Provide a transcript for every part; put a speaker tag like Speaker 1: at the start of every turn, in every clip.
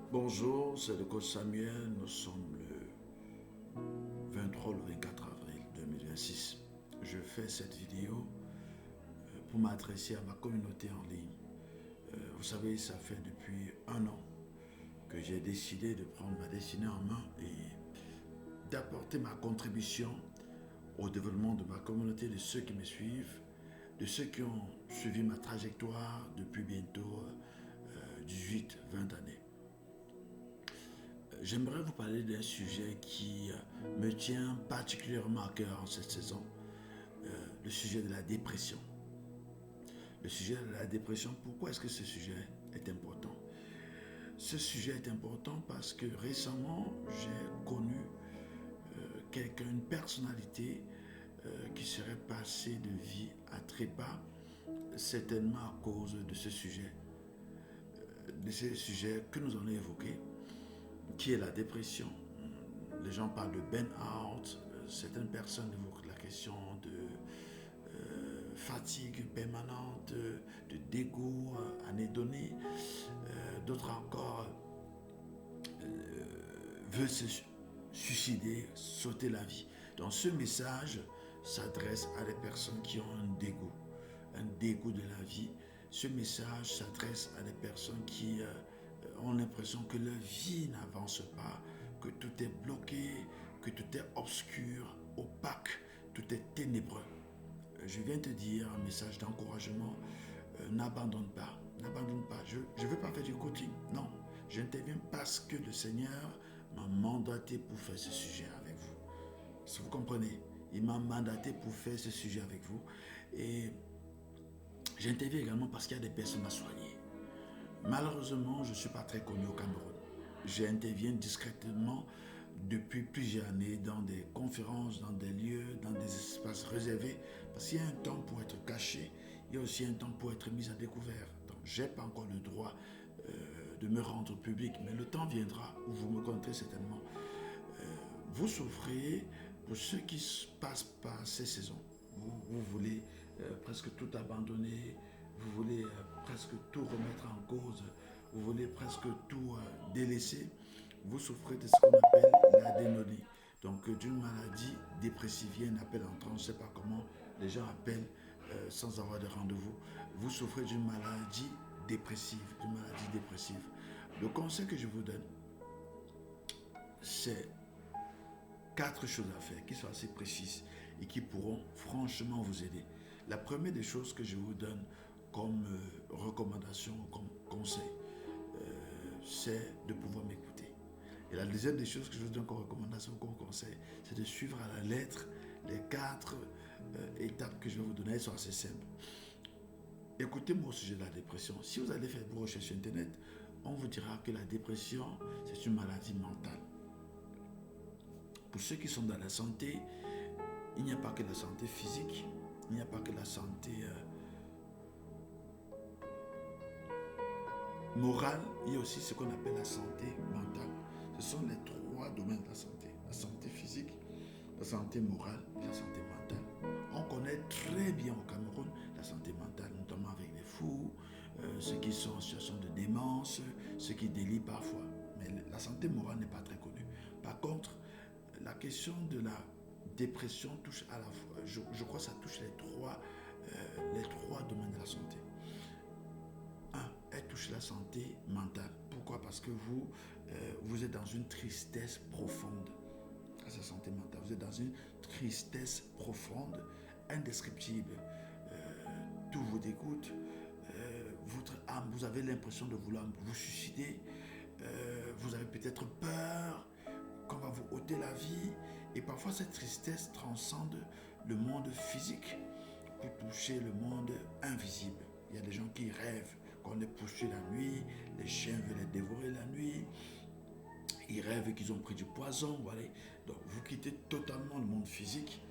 Speaker 1: Bonjour, c'est le coach Samuel. Nous sommes le 23 ou le 24 avril 2026. Je fais cette vidéo pour m'adresser à ma communauté en ligne. Vous savez, ça fait depuis un an que j'ai décidé de prendre ma destinée en main et d'apporter ma contribution au développement de ma communauté, de ceux qui me suivent, de ceux qui ont suivi ma trajectoire depuis bientôt 18-20 années. J'aimerais vous parler d'un sujet qui me tient particulièrement à cœur en cette saison, le sujet de la dépression. Le sujet de la dépression, pourquoi est-ce que ce sujet est important? Ce sujet est important parce que récemment, j'ai connu quelqu'un, une personnalité qui serait passée de vie à trépas, certainement à cause de ce sujet que nous allons évoquer, qui est la dépression. Les gens parlent de burn-out, certaines personnes évoquent la question de fatigue permanente, de dégoût, anédonie. D'autres encore veulent se suicider, sauter la vie. Donc ce message s'adresse à des personnes qui ont un dégoût de la vie. Ce message s'adresse à des personnes qui ont l'impression que leur vie n'avance pas, que tout est bloqué, que tout est obscur, opaque, tout est ténébreux. Je viens te dire un message d'encouragement, n'abandonne pas, n'abandonne pas. Je ne veux pas faire du coaching, non. J'interviens parce que le Seigneur m'a mandaté pour faire ce sujet avec vous. Si vous comprenez, il m'a mandaté pour faire ce sujet avec vous. Et j'interviens également parce qu'il y a des personnes à soigner. Malheureusement, je ne suis pas très connu au Cameroun. J'interviens discrètement depuis plusieurs années dans des conférences, dans des lieux, dans des espaces réservés, parce qu'il y a un temps pour être caché, il y a aussi un temps pour être mis à découvert. Donc, je n'ai pas encore le droit de me rendre public, mais le temps viendra où vous me connaîtrez certainement. Vous souffrez pour ceux qui passent par ces saisons. Vous voulez presque tout abandonner, vous voulez presque tout remettre en cause, vous voulez presque tout délaisser. Vous souffrez de ce qu'on appelle l'adénonie. Donc d'une maladie dépressive, il y a un appel entrant, je ne sais pas comment les gens appellent sans avoir de rendez-vous. Vous souffrez d'une maladie dépressive, Le conseil que je vous donne, c'est 4 choses à faire qui sont assez précises et qui pourront franchement vous aider. La première des choses que je vous donne comme recommandation, comme conseil, c'est de pouvoir m'écouter. Et la deuxième des choses que je vous donne comme recommandation, comme conseil, c'est de suivre à la lettre les 4 étapes que je vais vous donner. Elles sont assez simples. Écoutez-moi au sujet de la dépression. Si vous allez faire vos recherches sur Internet, on vous dira que la dépression, c'est une maladie mentale. Pour ceux qui sont dans la santé, il n'y a pas que la santé physique, il n'y a pas que la santé morale, il y a aussi ce qu'on appelle la santé mentale. Ce sont les 3 domaines de la santé. La santé physique, la santé morale et la santé mentale. On connaît très bien au Cameroun la santé mentale, notamment avec les fous, ceux qui sont en situation de démence, ceux qui délient parfois. Mais la santé morale n'est pas très connue. Par contre, la question de la dépression touche à la fois, je crois que ça touche les trois domaines de la santé. Elle touche la santé mentale. Pourquoi? Parce que vous êtes dans une tristesse profonde. C'est la santé mentale. Vous êtes dans une tristesse profonde, indescriptible. Tout vous dégoûte. Votre âme, vous avez l'impression de vouloir vous suicider. Vous avez peut-être peur qu'on va vous ôter la vie. Et parfois, cette tristesse transcende le monde physique pour toucher le monde invisible. Il y a des gens qui rêvent qu'on les poursuit la nuit, les chiens veulent les dévorer la nuit, ils rêvent qu'ils ont pris du poison. Voilà. Donc vous quittez totalement le monde physique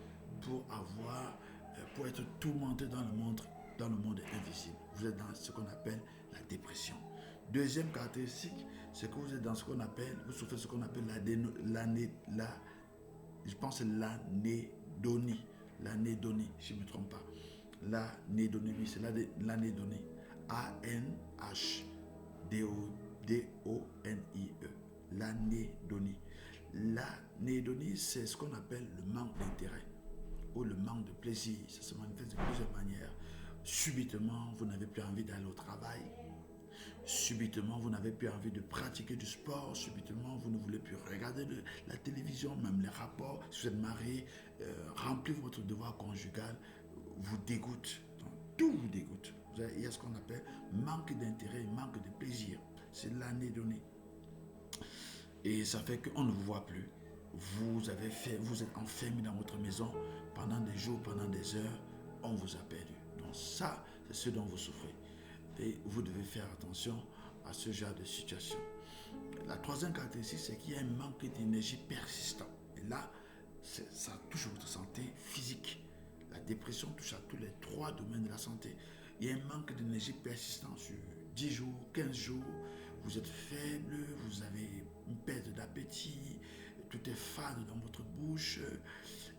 Speaker 1: pour être tourmenté dans le monde invisible. Vous êtes dans ce qu'on appelle la dépression. Deuxième caractéristique, c'est que vous êtes dans vous souffrez de ce qu'on appelle je pense l'anédonie. L'anédonie, si je ne me trompe pas. L'anédonie, oui, c'est l'anédonie. A-N-H-D-O-N-I. D-O-N-I-E. L'anédonie. L'anédonie, c'est ce qu'on appelle le manque d'intérêt ou le manque de plaisir. Ça se manifeste de plusieurs manières. Subitement, vous n'avez plus envie d'aller au travail. Subitement, vous n'avez plus envie de pratiquer du sport. Subitement, vous ne voulez plus regarder la télévision, même les rapports. Si vous êtes marié, remplir votre devoir conjugal vous dégoûte. Donc, tout vous dégoûte. Il y a ce qu'on appelle manque d'intérêt, manque de plaisir. C'est l'anédonie. Et ça fait qu'on ne vous voit plus. Vous êtes enfermé dans votre maison pendant des jours, pendant des heures. On vous a perdu. Donc ça, c'est ce dont vous souffrez. Et vous devez faire attention à ce genre de situation. La troisième caractéristique, c'est qu'il y a un manque d'énergie persistant. Et là, ça touche votre santé physique. La dépression touche à tous les 3 domaines de la santé. Il y a un manque d'énergie persistant sur 10 jours, 15 jours. Vous êtes faible, vous avez une perte d'appétit, tout est fade dans votre bouche,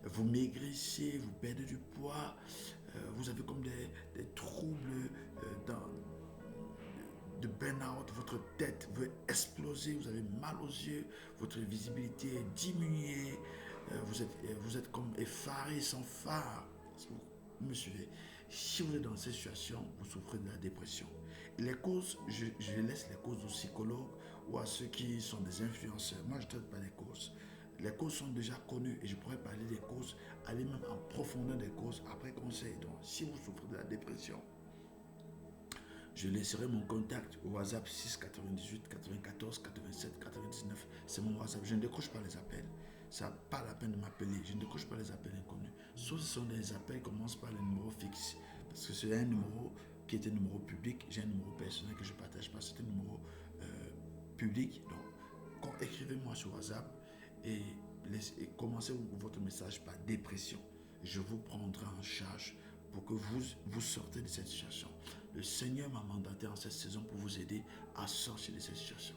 Speaker 1: vous maigrissez, vous perdez du poids, vous avez comme des troubles de burn-out, votre tête veut exploser, vous avez mal aux yeux, votre visibilité est diminuée, vous êtes comme effaré, sans phare. Vous me suivez? Si vous êtes dans cette situation, vous souffrez de la dépression. Les causes, je laisse les causes aux psychologues ou à ceux qui sont des influenceurs. Moi, je ne traite pas les causes. Les causes sont déjà connues et je pourrais parler des causes, aller même en profondeur des causes après conseil. Donc, si vous souffrez de la dépression, je laisserai mon contact au WhatsApp 6 98 94 87 99. C'est mon WhatsApp. Je ne décroche pas les appels. Ça n'a pas la peine de m'appeler. Je ne décroche pas les appels inconnus. Sauf ce sont des appels qui commencent par le numéro fixe. Parce que c'est un numéro qui est un numéro public. J'ai un numéro personnel que je ne partage pas. C'est un numéro public. Donc, écrivez-moi sur WhatsApp et commencez votre message par dépression. Je vous prendrai en charge pour que vous sortez de cette situation. Le Seigneur m'a mandaté en cette saison pour vous aider à sortir de cette situation.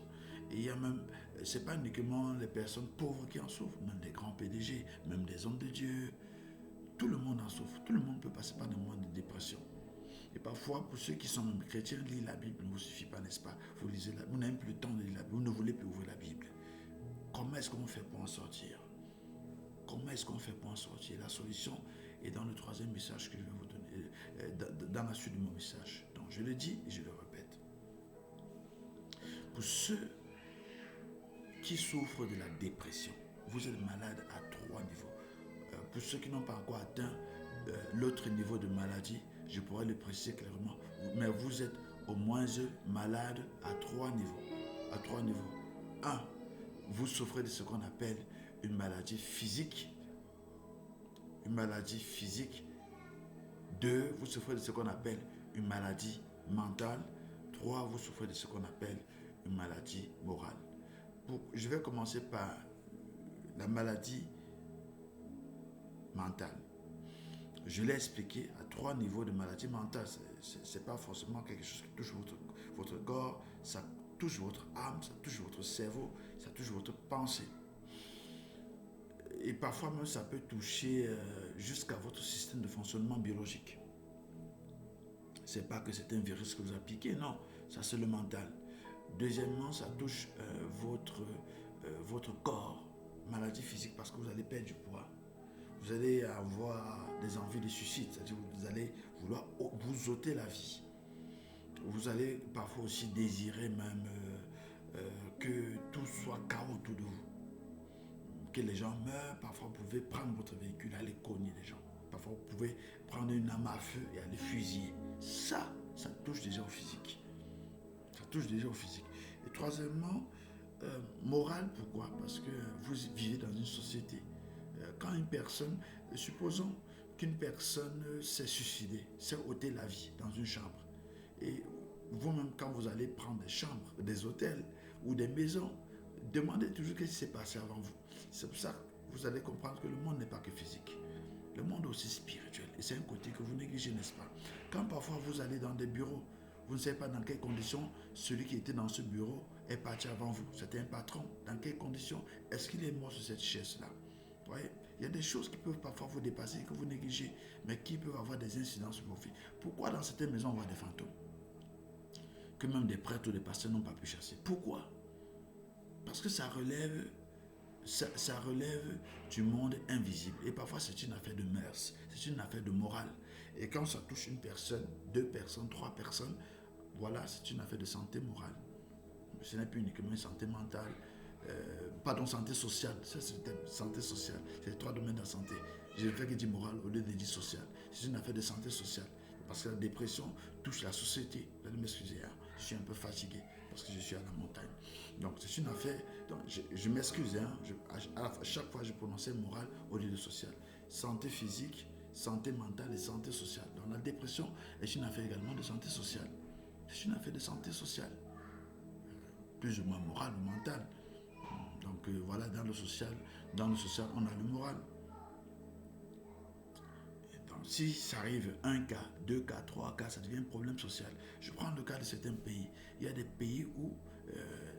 Speaker 1: Et il y a même, ce n'est pas uniquement les personnes pauvres qui en souffrent, même des grands PDG, même des hommes de Dieu. Tout le monde en souffre. Tout le monde peut passer par des moments de dépression. Et parfois, pour ceux qui sont même chrétiens, lire la Bible ne vous suffit pas, n'est-ce pas? Vous lisez vous n'avez plus le temps de lire la Bible, vous ne voulez plus ouvrir la Bible. Comment est-ce qu'on fait pour en sortir? Comment est-ce qu'on fait pour en sortir? La solution est dans le troisième message que je vais vous donner, dans la suite de mon message. Donc, je le dis et je le répète. Pour ceux qui souffrent de la dépression, vous êtes malade à 3 niveaux. Pour ceux qui n'ont pas encore atteint l'autre niveau de maladie, je pourrais le préciser clairement, mais vous êtes au moins malade à 3 niveaux. À 3 niveaux. 1. Vous souffrez de ce qu'on appelle une maladie physique. Une maladie physique. 2. Vous souffrez de ce qu'on appelle une maladie mentale. 3. Vous souffrez de ce qu'on appelle une maladie morale. Je vais commencer par la maladie mentale. Je l'ai expliqué à 3 niveaux de maladie mentale. Ce n'est pas forcément quelque chose qui touche votre corps, ça touche votre âme, ça touche votre cerveau, ça touche votre pensée. Et parfois même ça peut toucher jusqu'à votre système de fonctionnement biologique. Ce n'est pas que c'est un virus que vous a piqué, non, ça c'est le mental. Deuxièmement, ça touche votre corps, maladie physique, parce que vous allez perdre du poids. Vous allez avoir des envies de suicide, c'est-à-dire que vous allez vouloir vous ôter la vie. Vous allez parfois aussi désirer même que tout soit chaos autour de vous. Que les gens meurent, parfois vous pouvez prendre votre véhicule et aller cogner les gens. Parfois vous pouvez prendre une arme à feu et aller fusiller. Ça touche déjà au physique. Ça touche déjà au physique. Et troisièmement, morale, pourquoi? Parce que vous vivez dans une société. Quand une personne, supposons qu'une personne s'est suicidée, s'est ôté la vie dans une chambre. Et vous-même, quand vous allez prendre des chambres, des hôtels ou des maisons, demandez toujours ce qui s'est passé avant vous. C'est pour ça que vous allez comprendre que le monde n'est pas que physique. Le monde est aussi spirituel. Et c'est un côté que vous négligez, n'est-ce pas? Quand parfois vous allez dans des bureaux, vous ne savez pas dans quelles conditions celui qui était dans ce bureau est parti avant vous. C'était un patron. Dans quelles conditions est-ce qu'il est mort sur cette chaise-là? Vous voyez, il y a des choses qui peuvent parfois vous dépasser, que vous négligez, mais qui peuvent avoir des incidences sur vos vies. Pourquoi dans certaines maisons on voit des fantômes? que même des prêtres ou des pasteurs n'ont pas pu chasser. Pourquoi? Parce que ça relève du monde invisible. Et parfois, c'est une affaire de mœurs, c'est une affaire de morale. Et quand ça touche une personne, 2 personnes, 3 personnes, voilà, c'est une affaire de santé morale. Ce n'est plus uniquement une santé mentale, santé sociale. Ça, c'est santé sociale. C'est 3 domaines de la santé. Je ne fais que dire morale au lieu de dire sociale. C'est une affaire de santé sociale. Parce que la dépression touche la société. Vous allez m'excuser, hein. Je suis un peu fatigué parce que je suis à la montagne. Donc, c'est une affaire. Donc, je m'excuse, hein. À chaque fois, je prononçais morale au lieu de social. Santé physique, santé mentale et santé sociale. Donc, la dépression est une affaire également de santé sociale. C'est une affaire de santé sociale. Plus ou moins morale ou mentale. Donc, voilà, dans le social, on a le moral. Si ça arrive 1 cas, 2 cas, 3 cas, ça devient un problème social. Je prends le cas de certains pays. Il y a des pays où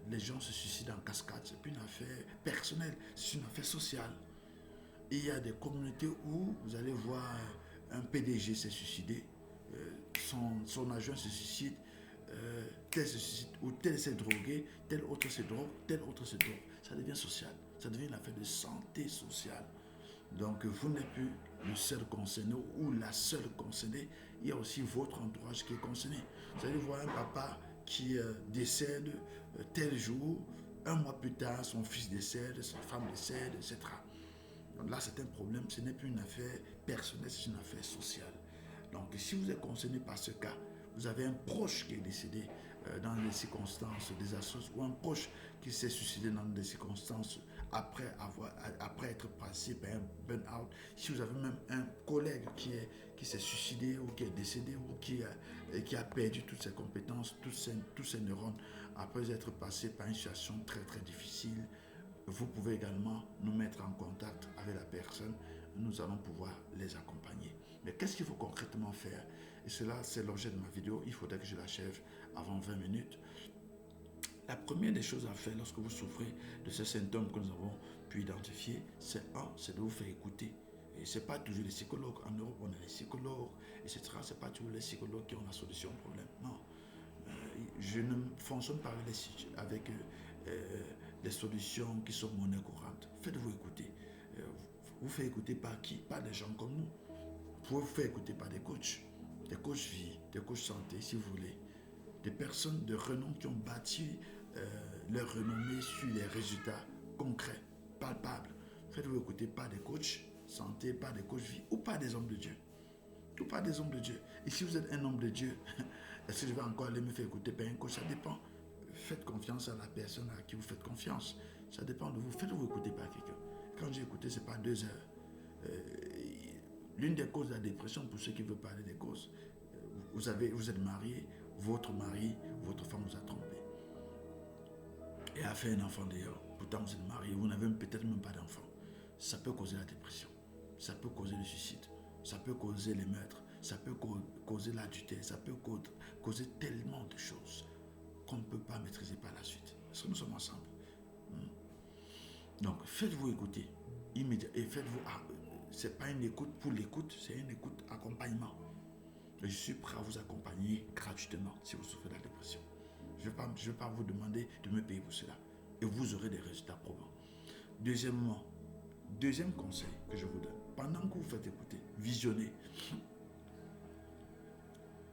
Speaker 1: les gens se suicident en cascade. Ce n'est plus une affaire personnelle, c'est une affaire sociale. Et il y a des communautés où vous allez voir un PDG s'est suicidé, son adjoint se suicide, tel se suicide, ou tel s'est drogué, tel autre se drogue, tel autre se drogue. Ça devient social, ça devient une affaire de santé sociale. Donc vous n'êtes plus le seul concerné ou la seule concernée, il y a aussi votre entourage qui est concerné. Vous allez voir un papa qui décède tel jour, 1 mois plus tard, son fils décède, sa femme décède, etc. Donc là, c'est un problème, ce n'est plus une affaire personnelle, c'est une affaire sociale. Donc si vous êtes concerné par ce cas, vous avez un proche qui est décédé dans des circonstances désastreuses ou un proche qui s'est suicidé dans des circonstances après être passé par un burn-out, si vous avez même un collègue qui s'est suicidé ou qui est décédé ou qui a perdu toutes ses compétences, tous ses neurones après être passé par une situation très très difficile, vous pouvez également nous mettre en contact avec la personne. Nous allons pouvoir les accompagner. Mais qu'est-ce qu'il faut concrètement faire? Et cela, c'est l'objet de ma vidéo. Il faudrait que je l'achève avant 20 minutes. La première des choses à faire lorsque vous souffrez de ces symptômes que nous avons pu identifier, c'est de vous faire écouter. Et ce n'est pas toujours les psychologues. En Europe, on a les psychologues, etc. Ce n'est pas toujours les psychologues qui ont la solution au problème. Non. Je ne fonctionne pas avec les solutions qui sont monnaie courante. Faites-vous écouter. Vous faites écouter par qui? Par des gens comme nous. Vous pouvez vous faire écouter par des coachs vie, des coachs santé, si vous voulez. Des personnes de renom qui ont bâti leur renommée sur les résultats concrets, palpables. Faites-vous écouter par des coachs santé, par des coachs vie ou par des hommes de Dieu. Ou par des hommes de Dieu. Et si vous êtes un homme de Dieu, est-ce que je vais encore aller me faire écouter par un coach? Ça dépend. Faites confiance à la personne à qui vous faites confiance. Ça dépend de vous. Faites-vous écouter par quelqu'un. Quand j'ai écouté, ce n'est pas 2 heures. L'une des causes de la dépression, pour ceux qui veulent parler des causes, vous êtes marié, votre mari, votre femme vous a trompé. Et a fait un enfant d'ailleurs. Pourtant, vous êtes marié, vous n'avez peut-être même pas d'enfant. Ça peut causer la dépression. Ça peut causer le suicide. Ça peut causer les meurtres. Ça peut causer l'adultère. Ça peut causer tellement de choses qu'on ne peut pas maîtriser par la suite. Est-ce que nous sommes ensemble? Donc, faites-vous écouter immédiatement. Et faites-vous... ce n'est pas une écoute pour l'écoute, c'est une écoute accompagnement. Je suis prêt à vous accompagner gratuitement si vous souffrez de la dépression. Je ne vais pas vous demander de me payer pour cela. Et vous aurez des résultats probants. Deuxième conseil que je vous donne. Pendant que vous faites écouter, visionnez.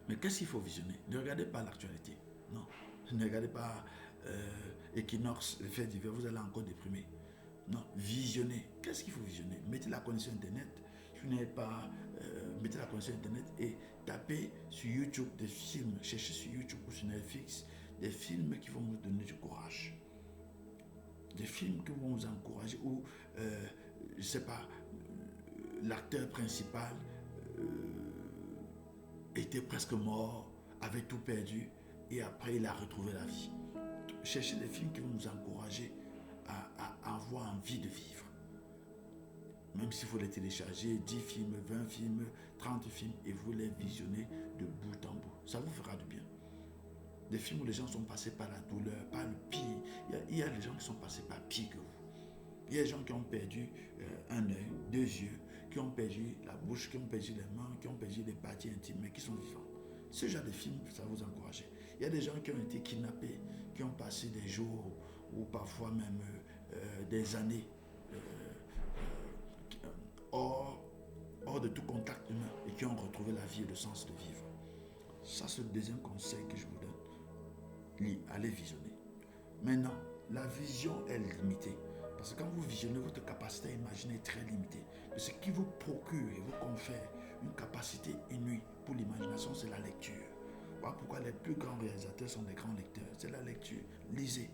Speaker 1: Mais qu'est-ce qu'il faut visionner? Ne regardez pas l'actualité. Non. Ne regardez pas Equinox, les faits divers, vous allez encore déprimer. Non, visionnez. Qu'est-ce qu'il faut visionner? Mettez la connexion Internet. Si vous n'avez pas, mettez la connexion Internet et tapez sur YouTube des films. Cherchez sur YouTube ou sur Netflix des films qui vont vous donner du courage. Des films qui vont vous encourager ou, je ne sais pas, l'acteur principal était presque mort, avait tout perdu et après il a retrouvé la vie. Cherchez des films qui vont vous encourager à avoir envie de vivre. Même s'il faut les télécharger, 10 films, 20 films, 30 films, et vous les visionnez de bout en bout. Ça vous fera du bien. Des films où les gens sont passés par la douleur, par le pire. Il y a des gens qui sont passés par pire que vous. Il y a des gens qui ont perdu un œil, 2 yeux, qui ont perdu la bouche, qui ont perdu les mains, qui ont perdu les parties intimes, mais qui sont vivants. Ce genre de film, ça va vous encourager. Il y a des gens qui ont été kidnappés, qui ont passé des jours ou parfois même des années hors de tout contact humain et qui ont retrouvé la vie et le sens de vivre. Ça, c'est le deuxième conseil que je vous donne. Allez visionner. Maintenant, la vision est limitée. Parce que quand vous visionnez, votre capacité à imaginer est très limitée. Mais ce qui vous procure et vous confère une capacité inouïe pour l'imagination, c'est la lecture. Voilà pourquoi les plus grands réalisateurs sont des grands lecteurs. C'est la lecture. Lisez.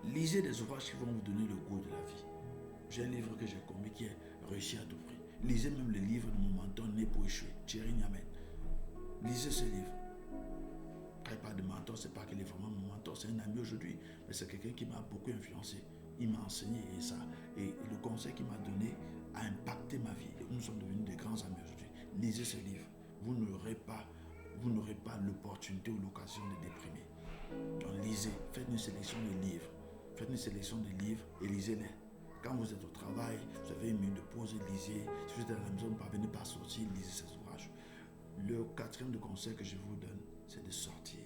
Speaker 1: Lisez des ouvrages qui vont vous donner le goût de la vie. J'ai un livre que j'ai commis qui est réussi à tout prix. Lisez même le livre de mon mentor né pour échouer, Thierry Niamen. Lisez ce livre. Je ne parle pas de mentor, c'est pas qu'il est vraiment mon mentor, c'est un ami aujourd'hui, mais c'est quelqu'un qui m'a beaucoup influencé. Il m'a enseigné et ça. Et le conseil qu'il m'a donné a impacté ma vie. Nous sommes devenus des grands amis aujourd'hui. Lisez ce livre. Vous n'aurez pas l'opportunité ou l'occasion de déprimer. Donc lisez, faites une sélection de livres. Faites une sélection de livres et lisez-les. Quand vous êtes au travail, vous avez une minute de pause, lisez. Si vous êtes à la maison, vous ne parvenez pas à sortir, lisez ces ouvrages. Le quatrième conseil que je vous donne, c'est de sortir.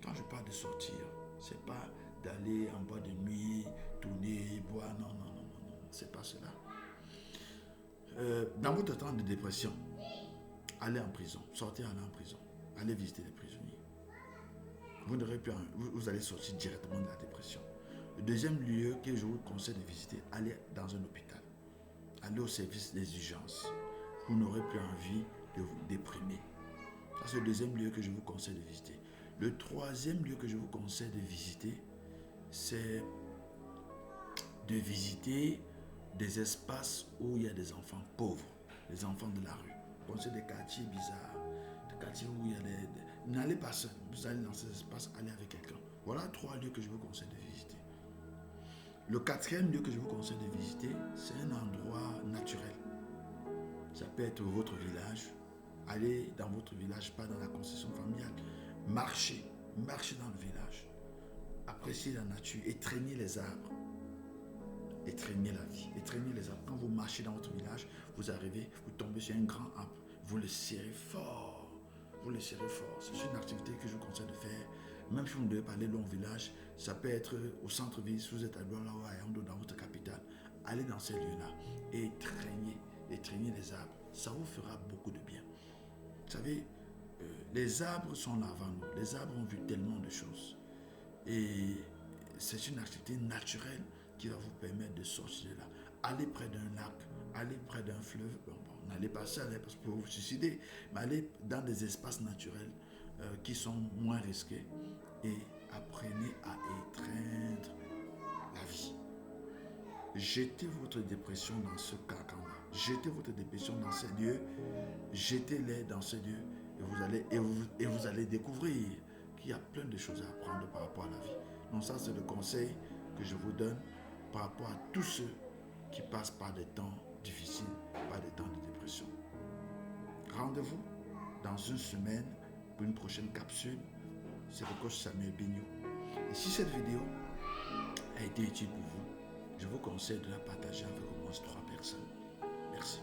Speaker 1: Quand je parle de sortir, c'est pas d'aller en boîte de nuit, tourner, boire, non, c'est pas cela. Dans votre temps de dépression, allez en prison, sortez, allez en prison, allez visiter les prisonniers. Vous allez sortir directement de la dépression. Le deuxième lieu que je vous conseille de visiter, allez dans un hôpital, allez au service des urgences. Vous n'aurez plus envie de vous déprimer. Ça, c'est le deuxième lieu que je vous conseille de visiter. Le troisième lieu que je vous conseille de visiter, c'est de visiter des espaces où il y a des enfants pauvres, les enfants de la rue. Pensez des quartiers bizarres, des quartiers où il y a des... N'allez pas seul, vous allez dans ces espaces, allez avec quelqu'un. Voilà 3 lieux que je vous conseille de visiter. Le quatrième lieu que je vous conseille de visiter, c'est un endroit naturel. Ça peut être votre village. Allez dans votre village, pas dans la concession familiale. Marchez dans le village. Appréciez la nature, étreignez les arbres. Étreignez la vie, étreignez les arbres. Quand vous marchez dans votre village, vous arrivez, vous tombez sur un grand arbre. Vous le serrez fort. Vous le serrez fort. C'est une activité que je vous conseille de faire. Même si vous ne devez pas aller loin au village, ça peut être au centre-ville, si vous êtes à Douala ou à Yaoundé, dans votre capitale. Allez dans ces lieux-là et étreignez les arbres. Ça vous fera beaucoup de bien. Vous savez, les arbres sont là avant nous. Les arbres ont vu tellement de choses. Et c'est une activité naturelle qui va vous permettre de sortir de là. Allez près d'un lac, allez près d'un fleuve. N'allez pas seul parce que vous vous suicider, mais allez dans des espaces naturels qui sont moins risqués et apprenez à étreindre la vie. Jetez votre dépression dans ce carcan-là. Jetez votre dépression dans ces lieux. Jetez-les dans ces lieux et vous allez découvrir qu'il y a plein de choses à apprendre par rapport à la vie. Donc ça, c'est le conseil que je vous donne par rapport à tous ceux qui passent par des temps difficiles, par des temps de dépression. Rendez-vous dans une semaine pour une prochaine capsule. C'est le coach Samuel Bignou. Et si cette vidéo a été utile pour vous, je vous conseille de la partager avec au moins 3 personnes. Merci.